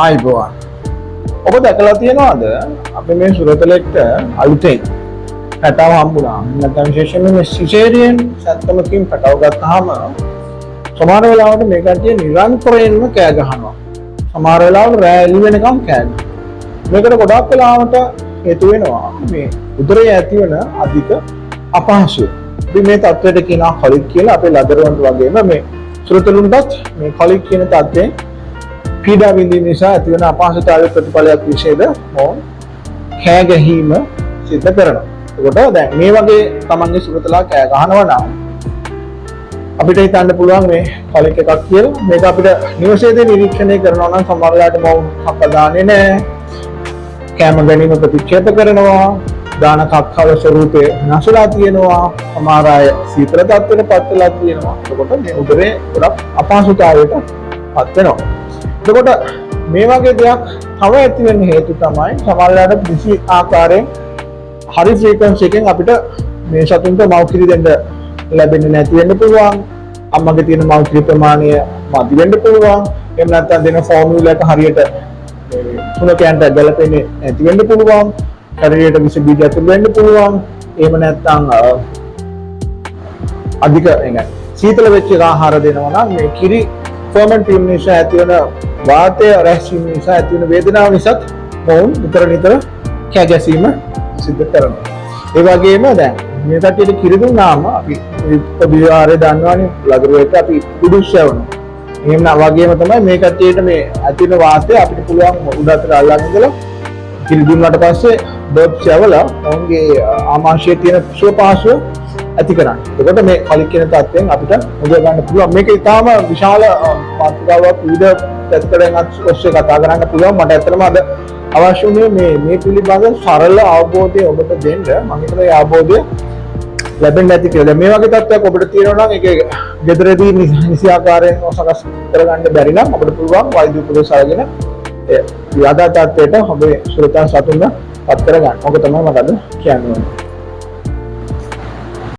ආයිබෝවන්. ඔබ දැකලා තියෙනවද අපි මේ සුරතලෙක්ට අලුතෙන් පැටව හම්බුණා. නැත්නම් විශේෂයෙන්ම මේ සිසේරියන් සැත්තමකින් පැටව ගත්තාම සමහර වෙලාවට මේ කට්ටිය නිරන්තරයෙන්ම කෑ ගහනවා. සමහර වෙලාවට රෑ එළි වෙනකම් කෑ ගහනවා. මේකට ගොඩක් වෙලාවට හේතු වෙනවා මේ උදරයේ ඇතිවන අධික අපහසුය. අපි මේ තත්ත්වයට කියනවා කොලික් කියලා. අපේ ලදරුවන්ට වගේම මේ සුරතලුන්ටත් මේ කොලික් කියන තත්ත්වයෙන් පීඩා විඳීම නිසා ඇතිවන අපහසුතාවයේ ප්‍රතිඵලයක් විශේෂද මොවුන් කෑ ගැහිම සිද්ධ කරනවා. ඒකට දැන් මේ වගේ තමන්ගේ සුරතලා කෑ ගහනවා නම් අපිට හිතන්න පුළුවන් මේ කොලික් එකක් කියලා. මේක අපිට නිවසේදී නිරීක්ෂණය කරනවා නම් සමහර වෙලාවට මොවුන් කප්ප දාන්නේ නැහැ. කෑම ගැනීම ප්‍රතික්ෂේප කරනවා. දාන කක්කව ස්වරූපේ නැසලා තියෙනවා. සමහර අය සීතල තත්ත්වයට පත් වෙලා තියෙනවා. එතකොට මේ උදරේ ගොඩක් අපහසුතාවයට පත් වෙනවා. එතකොට මේ වගේ දෙයක් තව ඇති වෙන්න හේතු තමයි සමහර වෙලාවට කිසි ආකාරයෙන් හරි ෆ්‍රීකවන්සි එකෙන් අපිට මේ සතුන්ට මව්කිරි දෙන්න ලැබෙන්නේ නැති වෙන්න පුළුවන්. අම්මගේ තියෙන මව්කිරි ප්‍රමාණය මදි වෙන්න පුළුවන්. එහෙම නැත්නම් දෙන ෆෝමියුලා එක හරියට තුනකයන්ට ගැලපෙන්නේ නැති වෙන්න පුළුවන්. ශරීරයට විස බීජ ඇතුල් වෙන්න පුළුවන්. එහෙම නැත්නම් අධික සීතල වෙච්ච ආහාර දෙනවා නම් මේ කිරි ෆර්මන්ට් වීම නිසා ඇතිවන වාතය රැස්වීම නිසා ඇතිවන වේදනාව නිසාත් මොවුන් නිතර කෑ ගැසීම සිද්ධ කරනවා. ඒ වගේම දැන් මේ කට්ටියට කිරි දුන්නාම අපි විහාරේ දන්නවනේ ලදරුවෙක් අපි උඩුස්සවනවා. එහෙම වගේම තමයි මේ කට්ටියට මේ ඇතිවන වාතය අපිට පුළුවන් උඩ අතට අල්ලගෙන ඉඳලා කිරි දුන්නාට පස්සේ ඩොප් සෙවලා ඔවුන්ගේ ආමාශයේ තියෙන සුවපහසුව ඇති කරන්නේ. එතකොට මේ කොලික් කියන තත්ත්වයෙන් අපිට උදව ගන්න පුළුවන්. මේක ඉතාම විශාල මාතෘකාවක් විවිධ පැත්තකින් ඔස්සේ කතා කරන්න පුළුවන්. මට ඇත්තටම අද අවශ්‍ය වුණේ මේ පිළිබඳ සරල අවබෝධය ඔබට දෙන්න. මම හිතනවා මේ අවබෝධය ලැබෙන්නේ නැති කියලා. මේ වගේ තත්ත්වයක් ඔබට තියෙනවා නම් ඒක ගෙදරදී නිසි ආකාරයෙන් සකස් කරගන්න බැරි නම් අපිට පුළුවන් වෛද්‍ය උපදෙස් අරගෙන ඒ යථා තත්ත්වයට ඔබේ සුරතල් සතුන්ව පත් කරගන්න. ඔක තමයි මට අද කියන්න ඕනේ.